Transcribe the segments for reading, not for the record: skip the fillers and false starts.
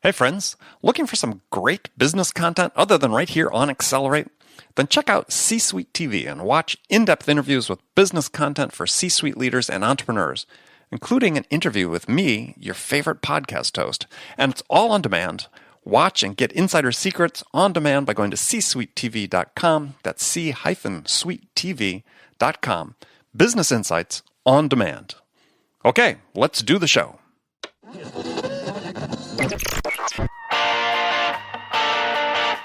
Hey friends, looking for some great business content other than right here on Accelerate? Then check out C-Suite TV and watch in-depth interviews with business content for C-Suite leaders and entrepreneurs, including an interview with me, your favorite podcast host. And it's all on demand. Watch and get insider secrets on demand by going to csuitetv.com. That's c-suitetv.com. Business insights on demand. Okay, let's do the show.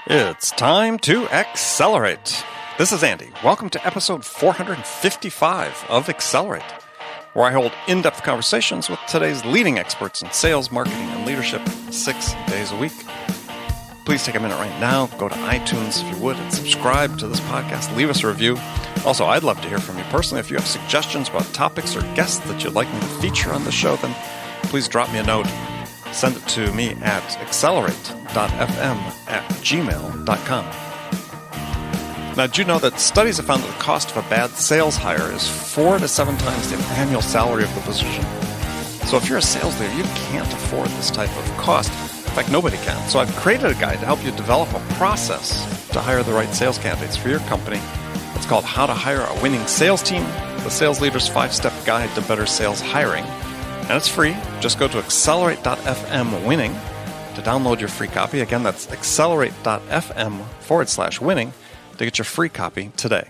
It's time to accelerate. This is Andy. Welcome to episode 455 of Accelerate, where I hold in-depth conversations with today's leading experts in sales, marketing, and leadership 6 days a week. Please take a minute right now, go to iTunes if you would, and subscribe to this podcast. Leave us a review. Also, I'd love to hear from you personally. If you have suggestions about topics or guests that you'd like me to feature on the show, then please drop me a note. Send it to me at accelerate.fm@gmail.com. Now, did you know that studies have found that the cost of a bad sales hire is 4 to 7 times the annual salary of the position? So if you're a sales leader, you can't afford this type of cost. In fact, nobody can. So I've created a guide to help you develop a process to hire the right sales candidates for your company. It's called How to Hire a Winning Sales Team, the Sales Leader's 5-Step Guide to Better Sales Hiring. And it's free. Just go to accelerate.fm/winning to download your free copy. Again, that's accelerate.fm/winning to get your free copy today.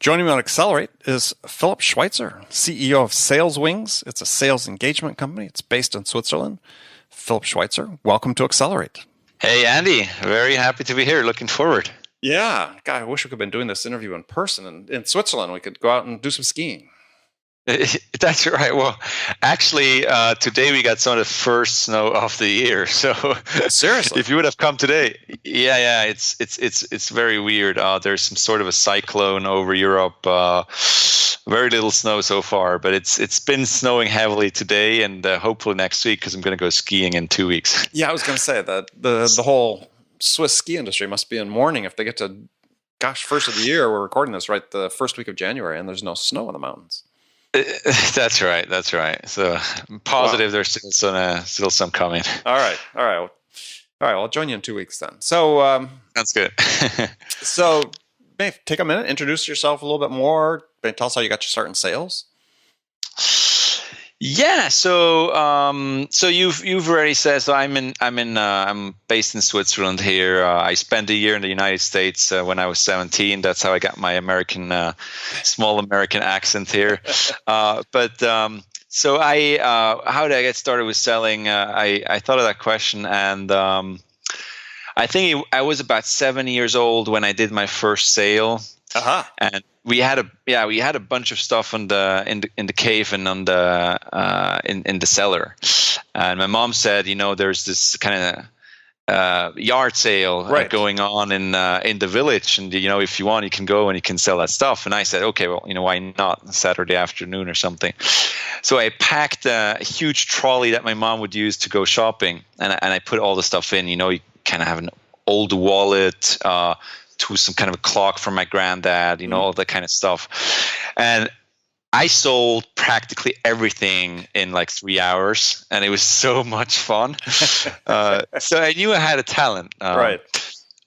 Joining me on Accelerate is Philip Schweizer, CEO of SalesWings. It's a sales engagement company. It's based in Switzerland. Philip Schweizer, welcome to Accelerate. Hey, Andy. Very happy to be here. Looking forward. Yeah. God, I wish we could have been doing this interview in person. In Switzerland, we could go out and do some skiing. That's right. Well, actually, today we got some of the first snow of the year. So seriously, if you would have come today, it's very weird. There's some sort of a cyclone over Europe. Very little snow so far, but it's been snowing heavily today, and hopefully next week because I'm going to go skiing in 2 weeks. Yeah, I was going to say that the whole Swiss ski industry must be in mourning if they get to, first of the year. We're recording this right the first week of January, and there's no snow in the mountains. That's right. So I'm positive there's still some coming. All right. Well, I'll join you in 2 weeks then. So sounds good. So maybe take a minute, introduce yourself a little bit more. Maybe tell us how you got your start in sales. Yeah. So you've already said. So I'm based in Switzerland here. I spent a year in the United States when I was 17. That's how I got my small American accent here. So how did I get started with selling? I thought of that question, and I think I was about 7 years old when I did my first sale. And we had a bunch of stuff in the cave and in the cellar, and my mom said, there's this kind of yard sale going on in the village, and if you want, you can go and you can sell that stuff. And I said, okay, well, why not Saturday afternoon or something? So I packed a huge trolley that my mom would use to go shopping, and I put all the stuff in. You kind of have an old wallet. To some kind of a clock from my granddad, all that kind of stuff. And I sold practically everything in like 3 hours, and it was so much fun. So I knew I had a talent. Right.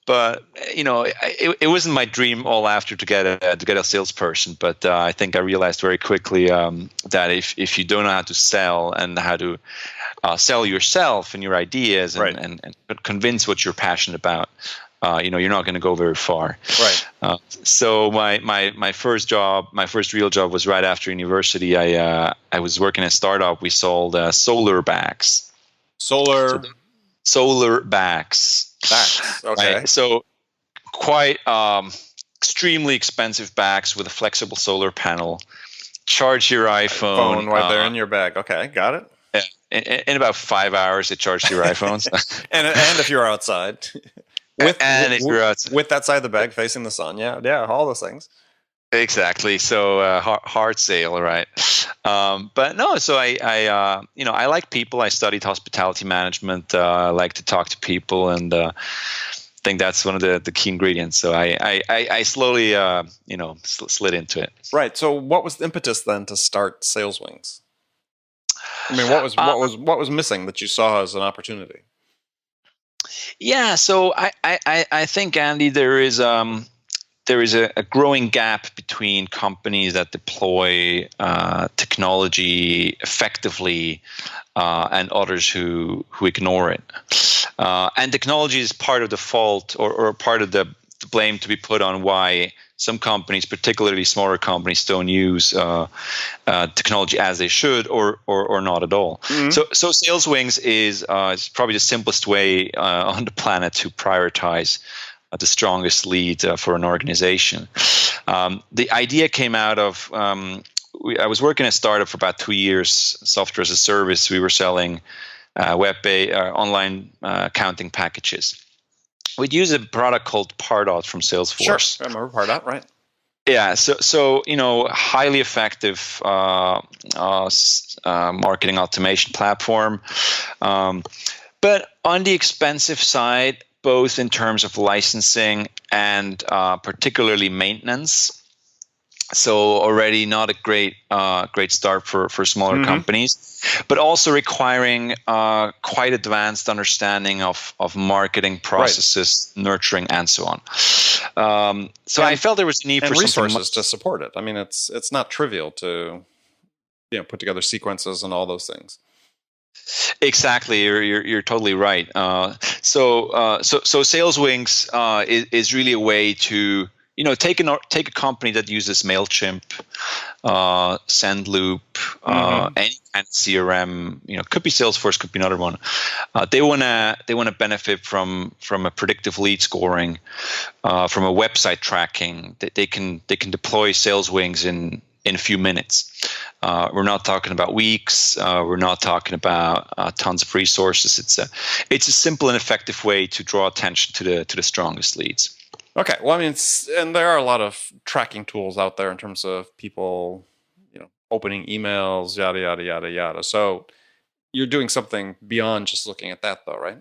But, it wasn't my dream all after to get a salesperson. But I think I realized very quickly that if you don't know how to sell and how to sell yourself and your ideas and convince what you're passionate about, you're not going to go very far. Right. So my first real job was right after university. I was working in a startup. We sold solar bags. Solar bags. Okay. Right? So quite extremely expensive bags with a flexible solar panel. Charge your iPhone right there in your bag. Okay, got it. In about 5 hours, it charged your iPhones. and if you're outside. With that side of the bag facing the sun, yeah, all those things. Exactly. So hard sale, right? But no. So I like people. I studied hospitality management. I like to talk to people, and think that's one of the key ingredients. So I slowly slid into it. Right. So what was the impetus then to start SalesWings? I mean, what was missing that you saw as an opportunity? Yeah, so I think, Andy, there is a growing gap between companies that deploy technology effectively and others who ignore it. And technology is part of the fault or part of the blame to be put on why some companies, particularly smaller companies, don't use technology as they should or not at all. Mm-hmm. So SalesWings is probably the simplest way on the planet to prioritize the strongest lead for an organization. The idea came out of I was working at a startup for about 2 years, software as a service. We were selling web-based online accounting packages. We'd use a product called Pardot from Salesforce. Sure, I remember Pardot, right? Yeah, so highly effective marketing automation platform, but on the expensive side, both in terms of licensing and particularly maintenance. So already not a great start for smaller companies, but also requiring quite advanced understanding of marketing processes, nurturing, and so on. So I felt there was a need for resources to support it. I mean, it's not trivial to put together sequences and all those things. Exactly, you're totally right. So SalesWings is really a way to take a company that uses MailChimp, SendLoop, any kind of CRM. Could be Salesforce, could be another one. They wanna benefit from a predictive lead scoring, from a website tracking. They can deploy SalesWings in a few minutes. We're not talking about weeks. We're not talking about tons of resources. It's a simple and effective way to draw attention to the strongest leads. Okay. Well, I mean, and there are a lot of tracking tools out there in terms of people, opening emails, yada, yada, yada, yada. So you're doing something beyond just looking at that, though, right?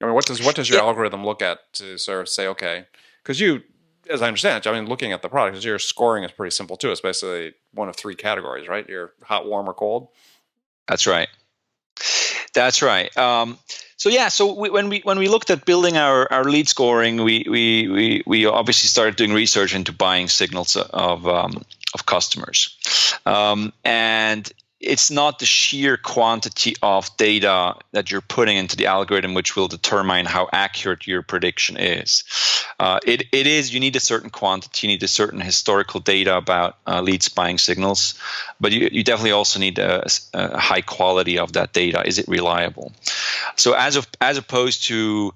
I mean, what does your algorithm look at to sort of say, okay, because you, as I understand it, I mean, looking at the product, your scoring is pretty simple too. It's basically one of 3 categories, right? You're hot, warm, or cold. That's right. So when we looked at building our lead scoring, we obviously started doing research into buying signals of customers, and it's not the sheer quantity of data that you're putting into the algorithm which will determine how accurate your prediction is. It is, you need a certain quantity, you need a certain historical data about leads buying signals, but you definitely also need a high quality of that data. Is it reliable? So as opposed to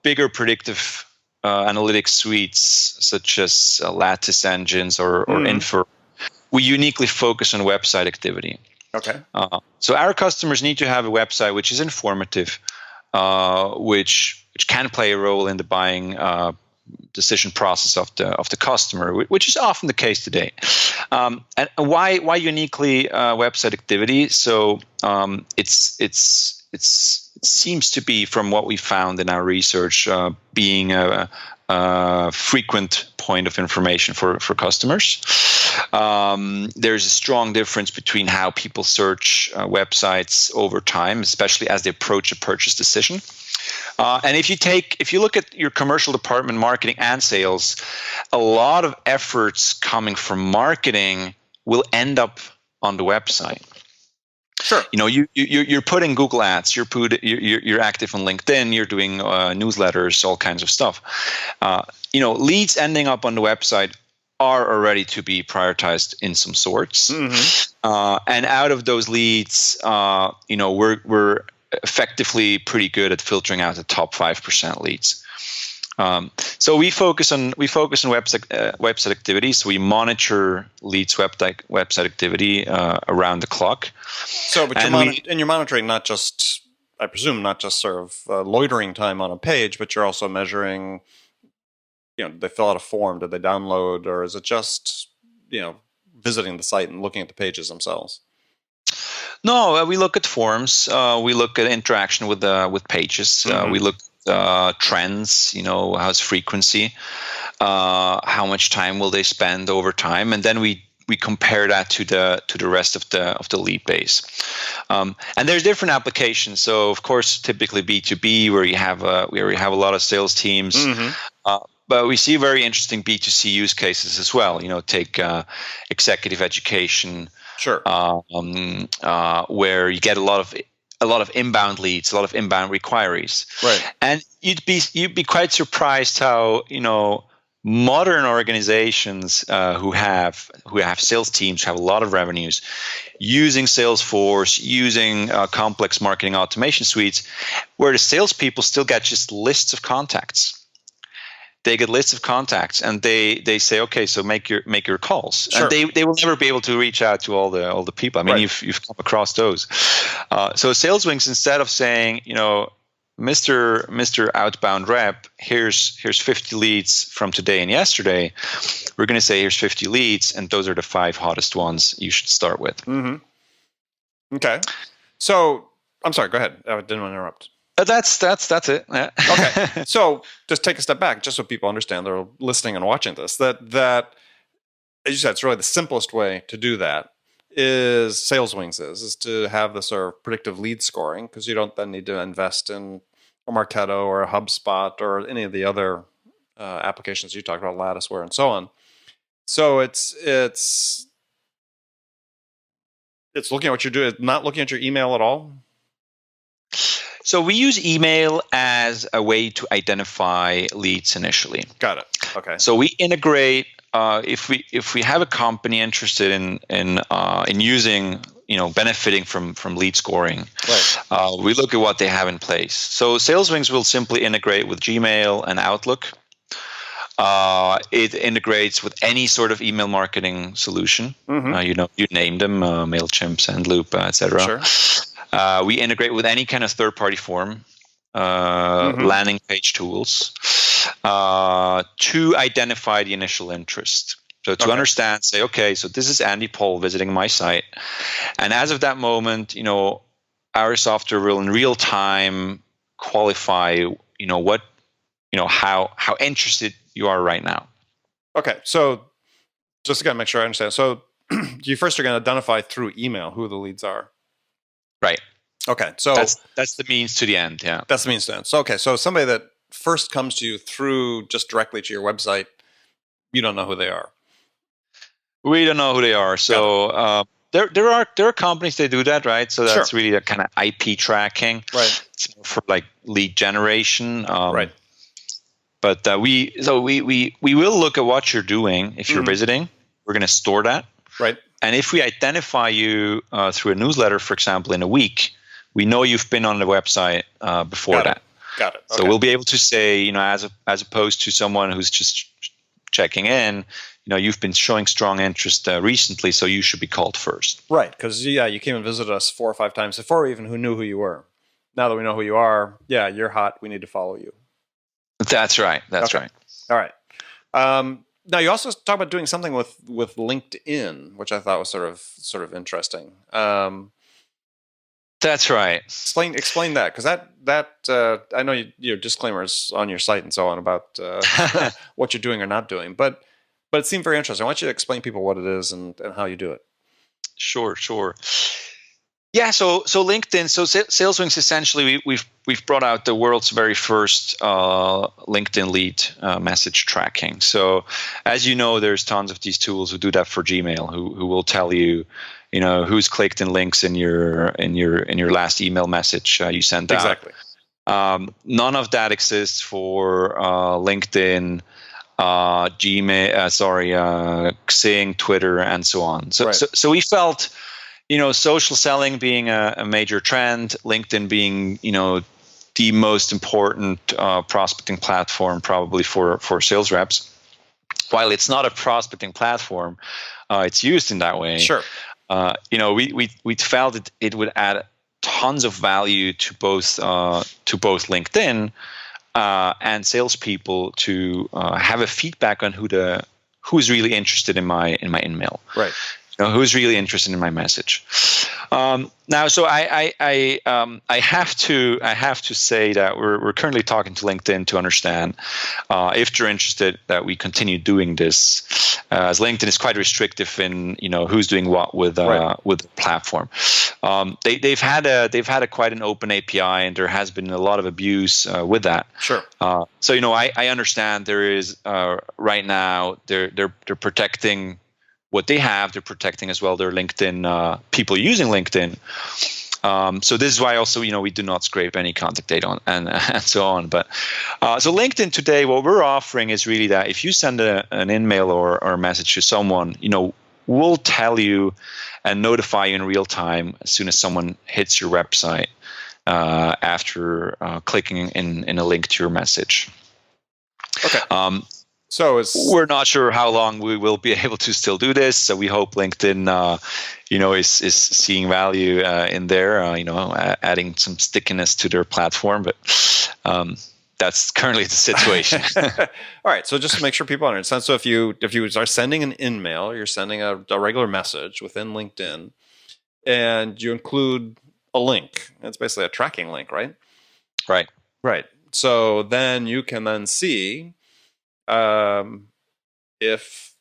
bigger predictive analytics suites such as Lattice engines or Infer, we uniquely focus on website activity. Okay. So our customers need to have a website which is informative, which can play a role in the buying decision process of the customer, which is often the case today. And why uniquely website activity? So it seems to be, from what we found in our research, being a frequent point of information for customers. There's a strong difference between how people search websites over time, especially as they approach a purchase decision. And if you look at your commercial department, marketing and sales, a lot of efforts coming from marketing will end up on the website. Sure. You're putting Google ads, you're active on LinkedIn, you're doing newsletters, all kinds of stuff. Leads ending up on the website are already to be prioritized in some sorts. And out of those leads, we're effectively pretty good at filtering out the top 5% leads. So we focus on website activity. So we monitor leads website activity around the clock. So, but you're monitoring not just, I presume, not just sort of loitering time on a page, but you're also measuring, did they fill out a form? Did they download? Or is it just, visiting the site and looking at the pages themselves? No, we look at forms. We look at interaction with pages. We look at trends. How's frequency? How much time will they spend over time? And then we compare that to the rest of the lead base. And there's different applications. So of course, typically B2B, where you have a lot of sales teams. But we see very interesting B2C use cases as well. Take executive education, sure, where you get a lot of inbound leads, a lot of inbound inquiries, right? And you'd be quite surprised how modern organizations who have sales teams, have a lot of revenues, using Salesforce, using complex marketing automation suites, where the salespeople still get just lists of contacts. They get lists of contacts, and they say, okay, so make your calls, sure. And they will never be able to reach out to all the people. I mean, right. you've come across those. So SalesWings, instead of saying, Mr. Outbound Rep, here's 50 leads from today and yesterday, we're going to say here's 50 leads, and those are the 5 hottest ones you should start with. Okay. So I'm sorry. Go ahead. I didn't want to interrupt. That's it. Yeah. Okay. So just take a step back, just so people understand, they're listening and watching this, that as you said, it's really the simplest way to do that is SalesWings is to have the sort of predictive lead scoring, because you don't then need to invest in a Marketo or a HubSpot or any of the other applications you talked about, Latticeware and so on. So it's looking at what you're doing, not looking at your email at all. So we use email as a way to identify leads initially. Got it. Okay. So we integrate if we have a company interested in using, benefiting from lead scoring, right. We look at what they have in place. So SalesWings will simply integrate with Gmail and Outlook. It integrates with any sort of email marketing solution. You named them, MailChimp, Sendloop, etc. Sure. We integrate with any kind of third-party form, landing page tools, to identify the initial interest. So to understand, say, okay, so this is Andy Paul visiting my site, and as of that moment, our software will in real time qualify, how interested you are right now. Okay, so just to make sure I understand. So you first are going to identify through email who the leads are. Right. Okay. So that's the means to the end. Yeah. That's the means to the end. So, okay. So somebody that first comes to you through just directly to your website, you don't know who they are. We don't know who they are. So there are companies that do that, right? So that's really a kind of IP tracking, right? It's for like lead generation, right? But we will look at what you're doing if you're visiting. We're going to store that, right? And if we identify you through a newsletter, for example, in a week, we know you've been on the website before that. Got it. Okay. So we'll be able to say, as opposed to someone who's just checking in, you've been showing strong interest recently, so you should be called first. Right, because you came and visited us 4 or 5 times before we even knew who you were. Now that we know who you are, you're hot. We need to follow you. That's right. That's right. All right. Now you also talk about doing something with LinkedIn, which I thought was sort of interesting. That's right. Explain that, because that I know your disclaimers on your site and so on about what you're doing or not doing, but it seemed very interesting. I want you to explain to people what it is and how you do it. Sure. Yeah, so LinkedIn, so SalesWings, essentially we've brought out the world's very first LinkedIn lead message tracking. So as you know, there's tons of these tools who do that for Gmail, who will tell you, who's clicked in links in your last email message you sent out. Exactly. None of that exists for LinkedIn, Gmail, Xing, Twitter, and so on. So we felt, social selling being a major trend, LinkedIn being, the most important prospecting platform probably for sales reps. While it's not a prospecting platform, it's used in that way. Sure. We felt it would add tons of value to both LinkedIn and salespeople to have a feedback on who's really interested in my email. Right. who's really interested in my message. Now, so I have to say that we're currently talking to LinkedIn to understand if they're interested that we continue doing this, as LinkedIn is quite restrictive in who's doing what with the platform. They've had a quite an open API, and there has been a lot of abuse with that. Sure. So I understand there is right now they're protecting what they have. They're protecting as well their LinkedIn people using LinkedIn. So this is why also we do not scrape any contact data on and so on. But so LinkedIn today, what we're offering is really that if you send an email or a message to someone, we'll tell you and notify you in real time as soon as someone hits your website after clicking in a link to your message. Okay. So we're not sure how long we will be able to still do this. So we hope LinkedIn, is seeing value in there, adding some stickiness to their platform. But that's currently the situation. All right. So just to make sure people understand, so if you are sending an email, you're sending a regular message within LinkedIn, and you include a link. It's basically a tracking link, right? Right. Right. So then you can then see if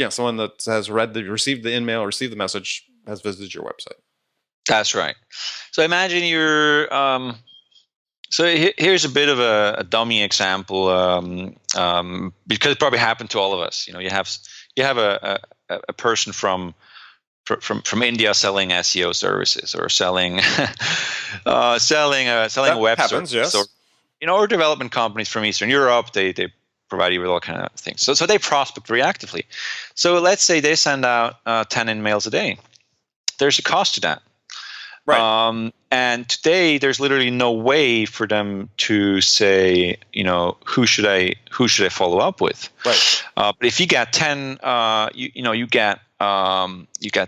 someone that has received the email, received the message, has visited your website. That's right. So imagine you're. So here's a bit of a dummy example, because it probably happened to all of us. You have a person from India selling SEO services or selling selling a web happens, service, yes. or development companies from Eastern Europe. They provide you with all kind of things. So they prospect very actively. So let's say they send out 10 emails a day. There's a cost to that. Right. And today there's literally no way for them to say, who should I follow up with? Right. But if you get 10, you get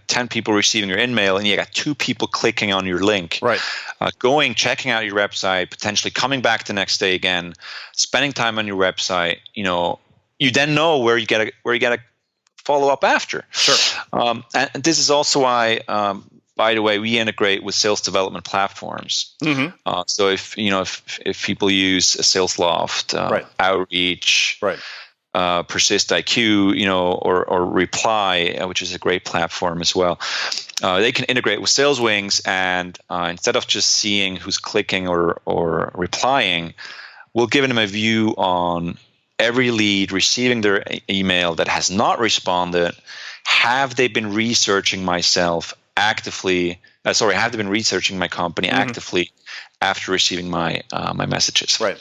10 people receiving your email, and you got 2 people clicking on your link. Right. Checking out your website, potentially coming back the next day again, spending time on your website. You then know where you get to follow up after. Sure. And this is also why. By the way, we integrate with sales development platforms. Mm-hmm. So if people use SalesLoft, Outreach, Persist IQ, or Reply, which is a great platform as well, they can integrate with SalesWings, and instead of just seeing who's clicking or replying, we'll give them a view on every lead receiving their email that has not responded. Have they been researching myself actively? Have they been researching my company actively after receiving my messages? Right.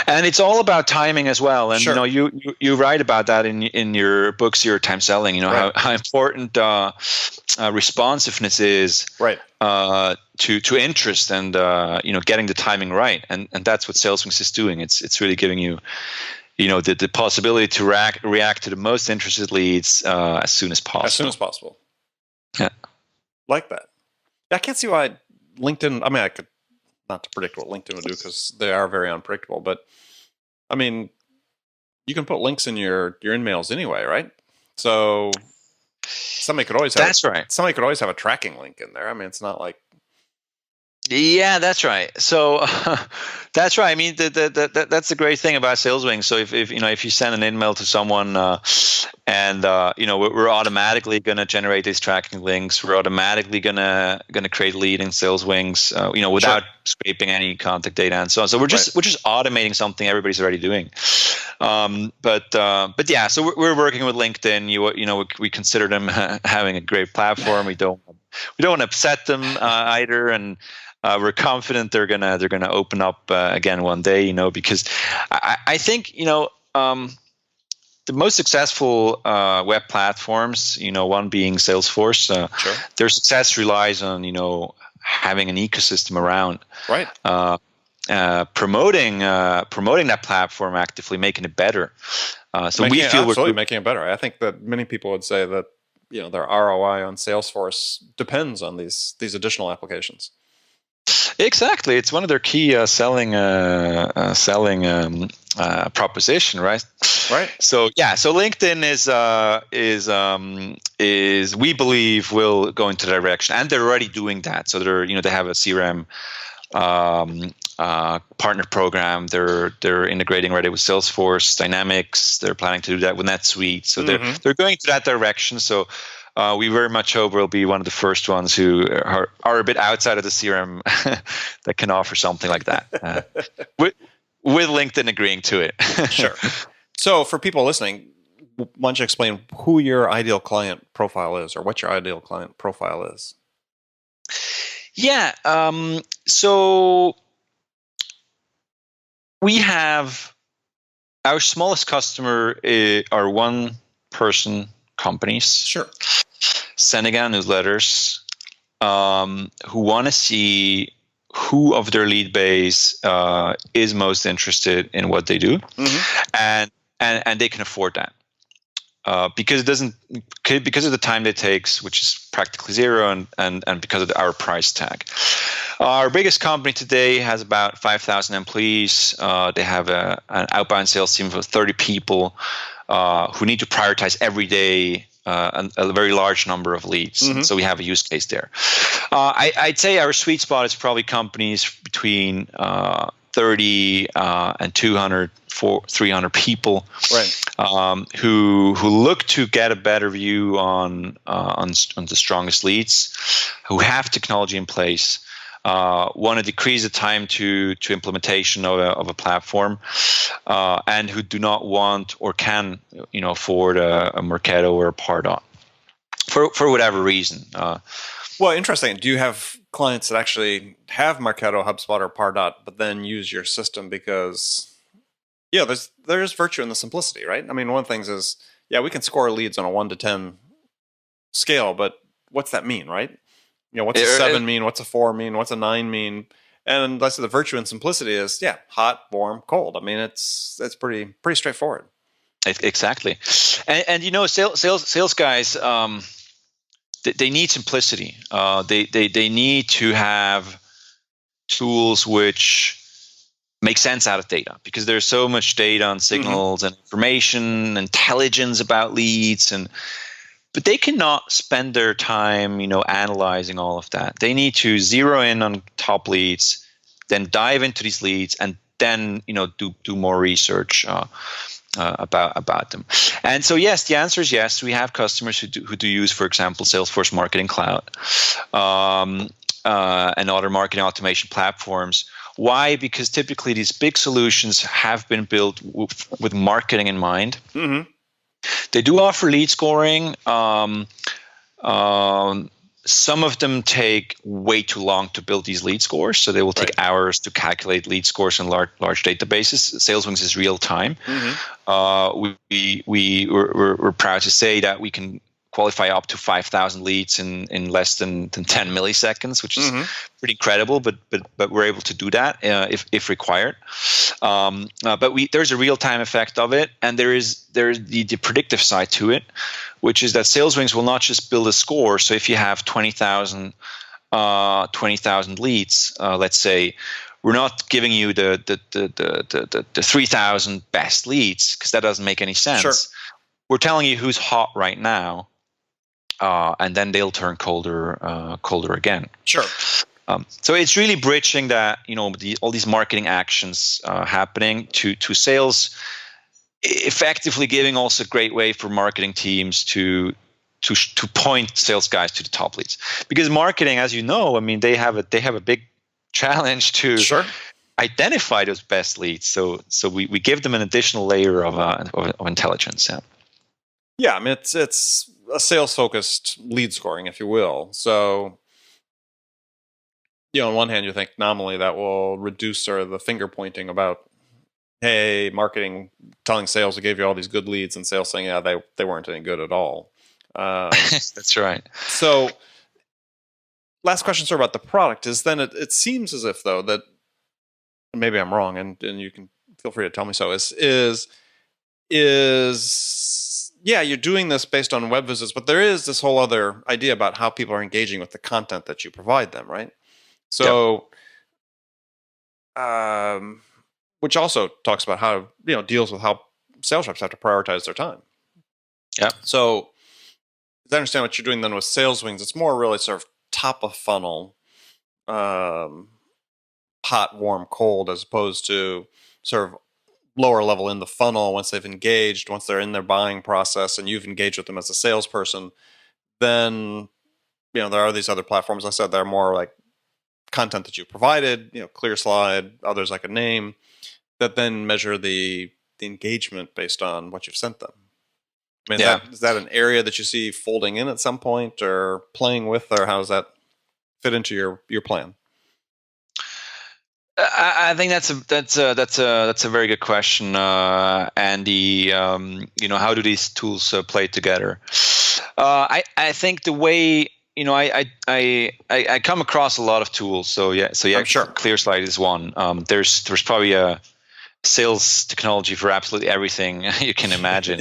And it's all about timing as well. And sure. You write about that in your book, Zero Time Selling. How important responsiveness is to interest and getting the timing right. And that's what SalesWings is doing. It's really giving you the possibility to react to the most interested leads as soon as possible. As soon as possible. Yeah. Like that. I can't see why LinkedIn, I could not to predict what LinkedIn would do because they are very unpredictable, but you can put links in your emails anyway, right? So somebody could always have a tracking link in there. It's not like. Yeah, that's right. So that's right. That's the great thing about SalesWings. So if you send an email to someone and we're automatically going to generate these tracking links, we're automatically going to create a lead in SalesWings, without scraping any contact data and so on. So we're just automating something everybody's already doing. But yeah, so we're working with LinkedIn. We consider them having a great platform. We don't want to upset them either, and we're confident they're gonna open up again one day. Because I think the most successful web platforms, one being Salesforce, their success relies on having an ecosystem around, promoting that platform actively, making it better. So we feel absolutely making it better. I think that many people would say that their ROI on Salesforce depends on these additional applications. Exactly, it's one of their key selling proposition, right? Right. So yeah, so LinkedIn is we believe will go into that direction, and they're already doing that. So they have a CRM partner program. They're integrating already with Salesforce Dynamics. They're planning to do that with NetSuite. So they're going to that direction. So we very much hope we'll be one of the first ones who are a bit outside of the CRM that can offer something like that. With LinkedIn agreeing to it. Sure. So for people listening, why don't you explain who your ideal client profile is, or what your ideal client profile is? Yeah. So we have our smallest customer are one-person companies. Sure. Sending out newsletters, who want to see who of their lead base is most interested in what they do, and they can afford that. Because it doesn't, because of the time it takes, which is practically zero, and because of our price tag. Our biggest company today has about 5,000 employees. They have an outbound sales team of 30 people who need to prioritize every day a very large number of leads. So we have a use case there. I'd say our sweet spot is probably companies between 30 and 200, 300 people, right? Who look to get a better view on the strongest leads, who have technology in place, want to decrease the time to implementation of a platform, and who do not want or can afford a Marketo or a Pardot for whatever reason. Well, interesting. Do you have clients that actually have Marketo, HubSpot, or Pardot, but then use your system because, there's virtue in the simplicity, right? I mean, one of the things is, we can score leads on a 1 to 10 scale, but what's that mean, right? What's a 7 mean? What's a 4 mean? What's a 9 mean? And that's the virtue and simplicity is, hot, warm, cold. I mean, it's pretty straightforward. Exactly, and sales guys. They need simplicity. They need to have tools which make sense out of data, because there's so much data and signals and information, intelligence about leads, but they cannot spend their time, analyzing all of that. They need to zero in on top leads, then dive into these leads, and then do more research about them. And so yes, the answer is yes. We have customers who do use, for example, Salesforce Marketing Cloud, and other marketing automation platforms. Why? Because typically these big solutions have been built with marketing in mind. They do offer lead scoring. Some of them take way too long to build these lead scores, so they will take hours to calculate lead scores in large databases. SalesWings is real time. We're proud to say that we can qualify up to 5,000 leads in less than 10 milliseconds, which is pretty incredible. But we're able to do that if required. But there's a real time effect of it, and there's the predictive side to it, which is that SalesWings will not just build a score. So if you have 20,000 leads, let's say, we're not giving you the 3,000 best leads, because that doesn't make any sense. Sure. We're telling you who's hot right now, and then they'll turn colder again. Sure. So it's really bridging that, all these marketing actions happening to sales, effectively giving also a great way for marketing teams to point sales guys to the top leads, because marketing, as you know, I mean, they have a big challenge to identify those best leads. So we give them an additional layer of intelligence. Yeah, I mean, it's a sales-focused lead scoring, if you will. So, on one hand, you think nominally that will reduce sort of the finger pointing about, hey, marketing telling sales we gave you all these good leads, and sales saying, they weren't any good at all. That's right. So, last question, sort of about the product is then it seems as if, though, that maybe I'm wrong, and you can feel free to tell me so, is you're doing this based on web visits, but there is this whole other idea about how people are engaging with the content that you provide them, right? So, which also talks about how, deals with how sales reps have to prioritize their time. Yeah. So, as I understand what you're doing then with SalesWings, it's more really sort of top of funnel, hot, warm, cold, as opposed to sort of lower level in the funnel. Once they've engaged, once they're in their buying process and you've engaged with them as a salesperson, then, there are these other platforms. I said they're more like content that you provided, clear slide, others like a name, that then measure the engagement based on what you've sent them. I mean, is that an area that you see folding in at some point or playing with, or how does that fit into your plan? I think that's a very good question, Andy. How do these tools play together? I think the way I come across a lot of tools. So yeah, I'm sure. ClearSlide is one. There's probably a sales technology for absolutely everything you can imagine.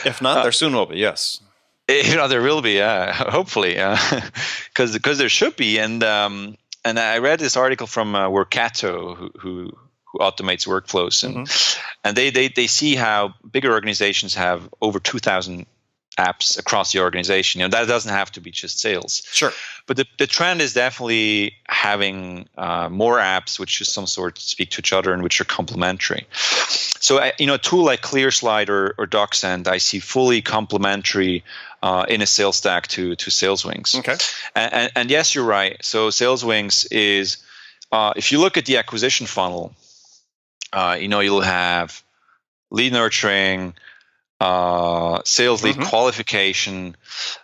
If not, there soon will be. Yes. There will be. Hopefully, because there should be. And I read this article from Workato, who automates workflows, and they see how bigger organizations have over 2,000 apps across the organization. That doesn't have to be just sales. Sure. But the trend is definitely having more apps which of some sort speak to each other and which are complementary. So a tool like ClearSlide or DocSend, I see fully complementary in a sales stack to SalesWings. Okay. And yes, you're right. So SalesWings is, if you look at the acquisition funnel, you'll have lead nurturing, sales lead qualification,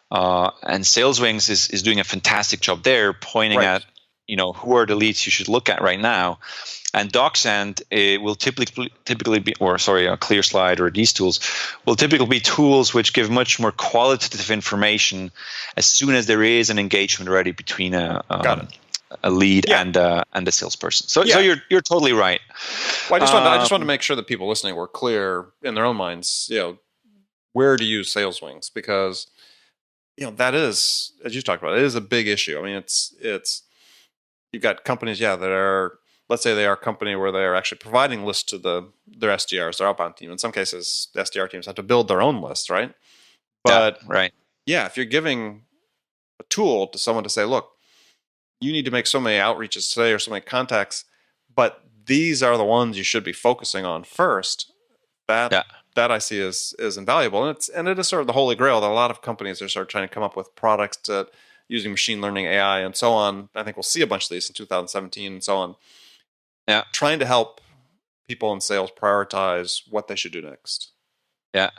and SalesWings is doing a fantastic job there, pointing at who are the leads you should look at right now. And DocSend will typically be, ClearSlide or these tools will typically be tools which give much more qualitative information as soon as there is an engagement already between a lead and the salesperson. So you're totally right. Well, I just want to make sure that people listening were clear in their own minds, where to use SalesWings, because that is, as you talked about, it is a big issue. I mean, it's you've got companies, that are, let's say they are a company where they are actually providing lists to their SDRs, their outbound team. In some cases, the SDR teams have to build their own lists, right? But if you're giving a tool to someone to say, look, you need to make so many outreaches today or so many contacts, but these are the ones you should be focusing on first. That I see is invaluable, and it is sort of the holy grail that a lot of companies are sort of trying to come up with products that using machine learning, AI, and so on. I think we'll see a bunch of these in 2017 and so on. Yeah, trying to help people in sales prioritize what they should do next. Yeah,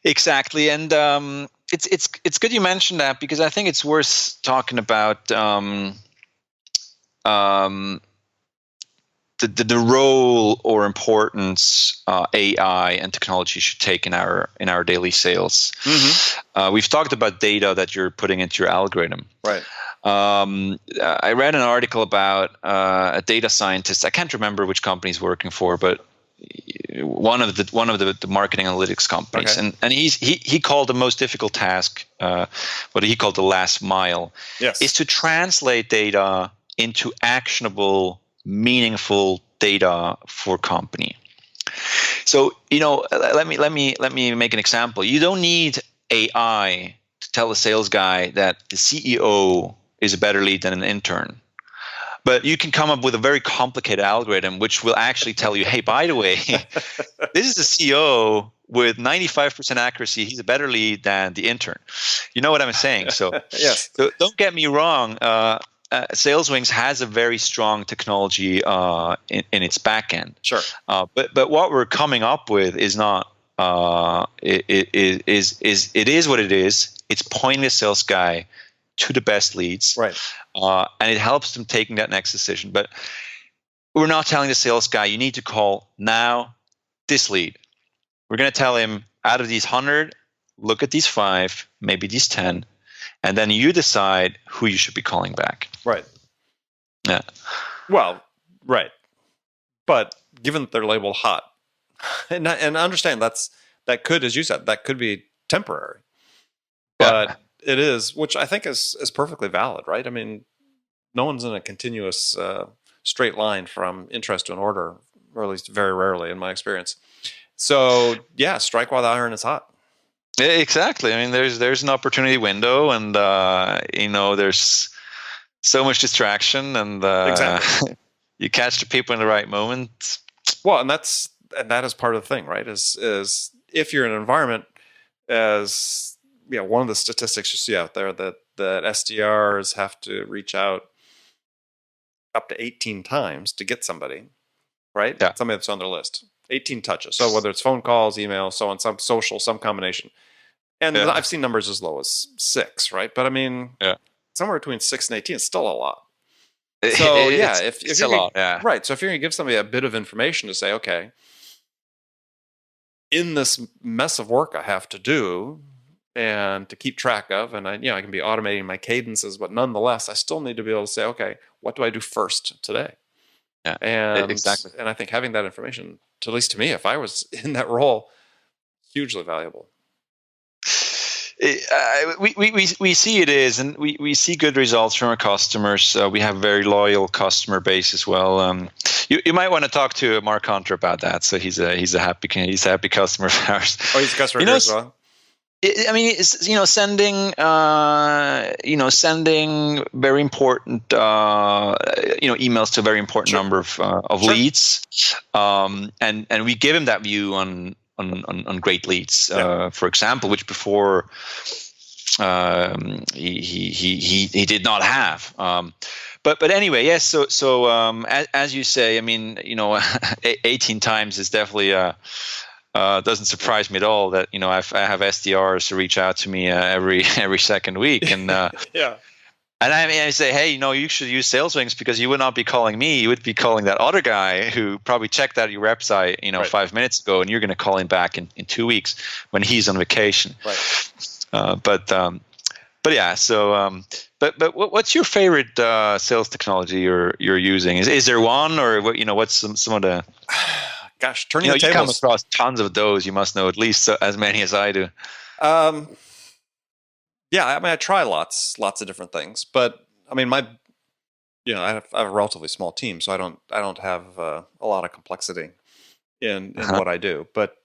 exactly, and it's good you mentioned that, because I think it's worth talking about the role or importance AI and technology should take in our daily sales. We've talked about data that you're putting into your algorithm. Right. I read an article about a data scientist. I can't remember which company he's working for, but one of the marketing analytics companies, and he called the most difficult task, what he called the last mile, is to translate data into actionable, meaningful data for company. So let me make an example. You don't need AI to tell a sales guy that the CEO is a better lead than an intern. But you can come up with a very complicated algorithm which will actually tell you, hey, by the way, this is the CEO with 95% accuracy. He's a better lead than the intern. You know what I'm saying? So, yes. So don't get me wrong. SalesWings has a very strong technology in its backend. Sure. But what we're coming up with is not. It is what it is. It's pointing the sales guy to the best leads, right? And it helps them taking that next decision. But we're not telling the sales guy, you need to call now this lead. We're going to tell him, out of these 100, look at these 5, maybe these 10, and then you decide who you should be calling back. Right. Yeah. Well, right. But given that they're labeled hot, and understand that could, as you said, that could be temporary. But it is, which I think is perfectly valid, right? I mean, no one's in a continuous straight line from interest to an order, or at least very rarely in my experience. So yeah, strike while the iron is hot. Exactly. I mean, there's an opportunity window, and there's so much distraction, and Exactly. you catch the people in the right moment. Well, and that is part of the thing, right? Is if you're in an environment, as one of the statistics you see out there that SDRs have to reach out up to 18 times to get somebody, right? Yeah. Somebody that's on their list. 18 touches. So whether it's phone calls, email, so on, some social, some combination. And I've seen numbers as low as 6, right? But I mean, somewhere between 6 and 18 is still a lot. So it's a lot. Yeah. Right. So if you're going to give somebody a bit of information to say, okay, in this mess of work I have to do and to keep track of, and I can be automating my cadences, but nonetheless, I still need to be able to say, okay, what do I do first today? Yeah, and exactly. And I think having that information, at least to me, if I was in that role, hugely valuable. We see it is, and we see good results from our customers. We have a very loyal customer base as well. You might want to talk to Mark Hunter about that. So he's a happy customer of ours. Oh, he's a customer here as well. I mean, it's, sending very important emails to a very important number of leads, and we give him that view on great leads, for example, which before he did not have. But anyway, yes. So as you say, I mean, 18 times is definitely doesn't surprise me at all that I have SDRs to reach out to me every second week, and And I say, hey, you should use SalesWings because you would not be calling me. You would be calling that other guy who probably checked out your website, 5 minutes ago, and you're going to call him back in 2 weeks when he's on vacation. Right. But yeah. So, but what's your favorite sales technology you're using? Is there one, or what's some of the? Gosh, turning the you tables. come across tons of those. You must know at least as many as I do. Yeah, I mean, I try lots of different things, but I mean, I have a relatively small team, so I don't have a lot of complexity in what I do. But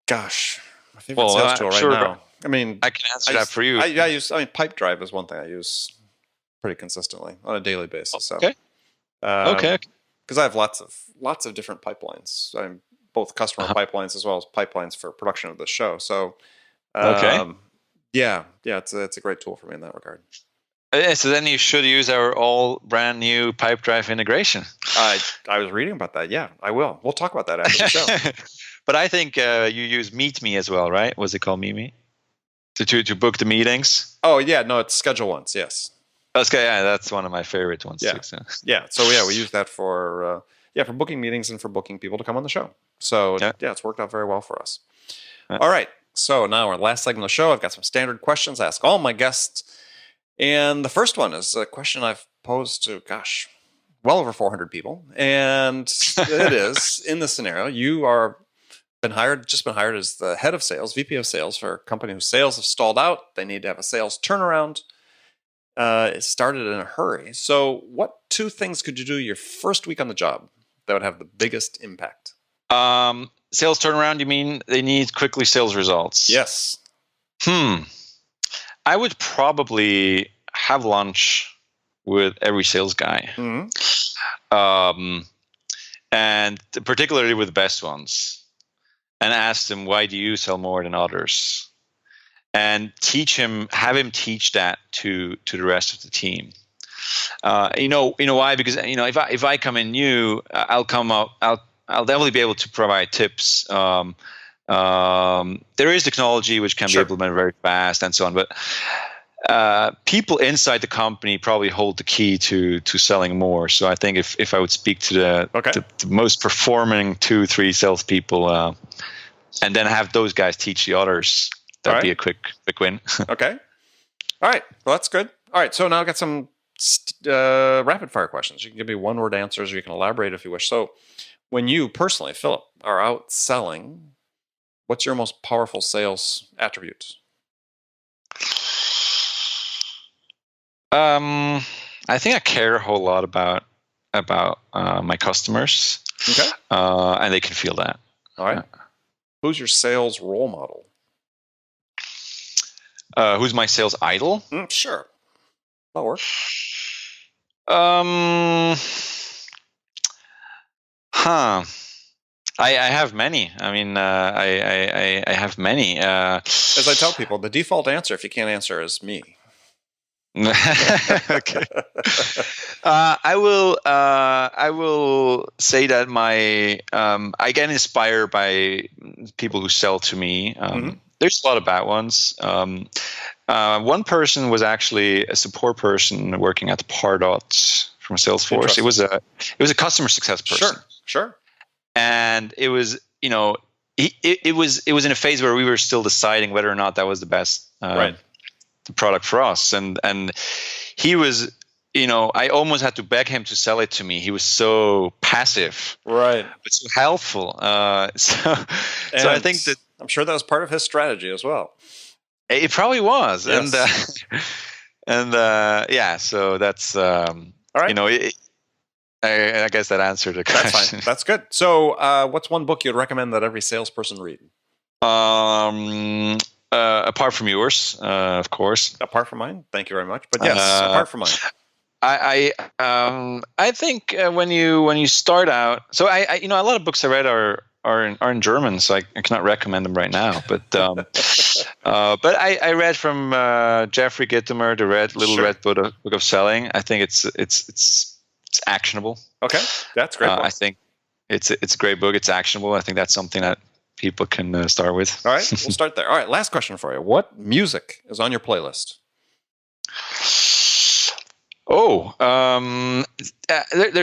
gosh, my favorite sales tool right now. I mean, I can answer that for you. I use Pipedrive is one thing I use pretty consistently on a daily basis. Okay. So, okay. Because I have lots of different pipelines. I'm both customer pipelines as well as pipelines for production of the show. So, yeah, it's a great tool for me in that regard. So then you should use our all brand new Pipedrive integration. I was reading about that. Yeah, I will. We'll talk about that after the show. But I think you use Meet Me as well, right? Was it called Meet Me? To book the meetings? Oh, yeah. No, it's Schedule Once, yes. Okay, yeah, that's one of my favorite ones too. So. Yeah. So we use that for booking meetings and for booking people to come on the show. So it's worked out very well for us. All right. So now our last segment of the show, I've got some standard questions I ask all my guests. And the first one is a question I've posed to, well over 400 people. And it is, in this scenario, you are been hired as the head of sales, VP of sales for a company whose sales have stalled out. They need to have a sales turnaround. It started in a hurry. So what 2 things could you do your first week on the job that would have the biggest impact? Sales turnaround, you mean they need quickly sales results? Yes. I would probably have lunch with every sales guy. Mm-hmm. And particularly with the best ones, and ask them, why do you sell more than others? And have him teach that to the rest of the team. Why? Because if I come in new, I'll definitely be able to provide tips. There is technology which can be implemented very fast and so on, but people inside the company probably hold the key to selling more. So I think if I would speak to the most performing 2-3 salespeople, and then have those guys teach the others, that'd be a quick win. Okay. All right. Well, that's good. All right. So now I've got some rapid fire questions. You can give me 1-word answers, or you can elaborate if you wish. So when you personally, Philip, are out selling, what's your most powerful sales attribute? I think I care a whole lot about my customers. Okay. And they can feel that. All right. Who's your sales role model? Who's my sales idol? Sure. That'll work. I have many. I mean, I have many. As I tell people, the default answer, if you can't answer, is me. Okay. I will say that I get inspired by people who sell to me. There's a lot of bad ones. One person was actually a support person working at Pardot from Salesforce. It was a customer success person. Sure. And it was, it was in a phase where we were still deciding whether or not that was the best product for us. And he was, I almost had to beg him to sell it to me. He was so passive, right, but so helpful. So I think that I'm sure that was part of his strategy as well. It probably was, yes. So that's all right. I guess that answered the question. That's fine. That's good. So, what's one book you'd recommend that every salesperson read? Apart from yours, of course. Apart from mine, thank you very much. But yes, apart from mine, I think when you start out, so I a lot of books I read are in German, so I cannot recommend them right now. But I read from Jeffrey Gitomer, the Red Book of Selling. I think it's actionable. Okay, that's great. I think it's a great book. It's actionable. I think that's something that people can start with. All right, we'll start there. All right, last question for you. What music is on your playlist? There's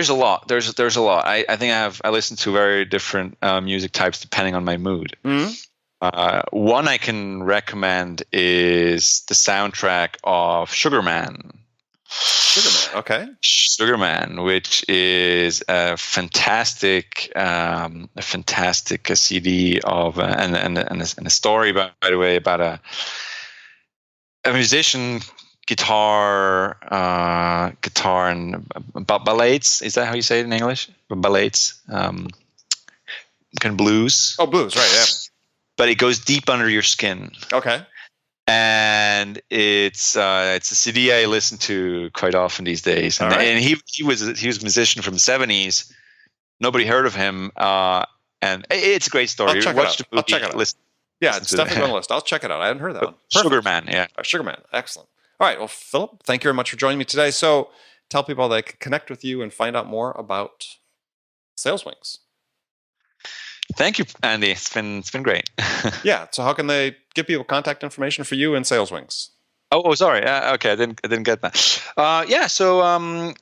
a lot. There's a lot. I think I listen to very different music types depending on my mood. One I can recommend is the soundtrack of Sugarman. Sugarman, okay. Sugarman, which is a fantastic CD of and a story, by the way, about a musician, guitar and ballades. Is that how you say it in English? Ballades, kind of blues. Oh, blues, right? Yeah. But it goes deep under your skin. Okay. And it's a CD I listen to quite often these days. And, and he was a musician from the 70s. Nobody heard of him, and it's a great story. I'll check it out. Listen, yeah, it's definitely on the list. I'll check it out. I hadn't heard that one. Sugarman, yeah. Sugarman, excellent. All right, well, Philip, thank you very much for joining me today. So tell people they can connect with you and find out more about SalesWings. Thank you, Andy. It's been great. Yeah. So how can they give people contact information for you and SalesWings? Oh, sorry. Okay, I didn't get that. So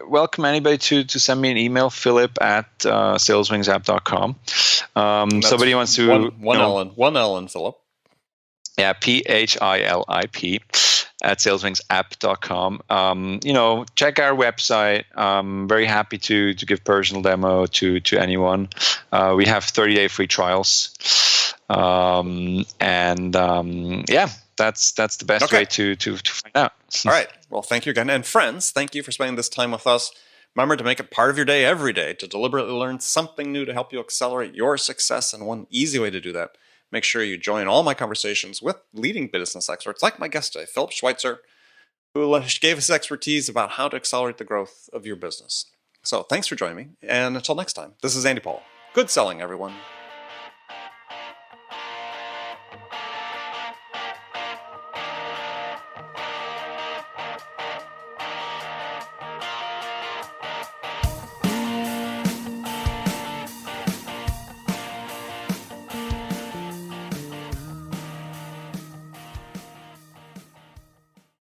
welcome anybody to send me an email, philip@saleswingsapp.com. Somebody wants to one L in Philip. Yeah, PHILIP @saleswingsapp.com. Check our website. Very happy to give personal demo to anyone. We have 30-day free trials. That's the best way to find out. All right. Well, thank you again. And friends, thank you for spending this time with us. Remember to make it part of your day every day to deliberately learn something new to help you accelerate your success. And one easy way to do that, make sure you join all my conversations with leading business experts like my guest today, Philip Schweizer, who gave us expertise about how to accelerate the growth of your business. So thanks for joining me. And until next time, this is Andy Paul. Good selling, everyone.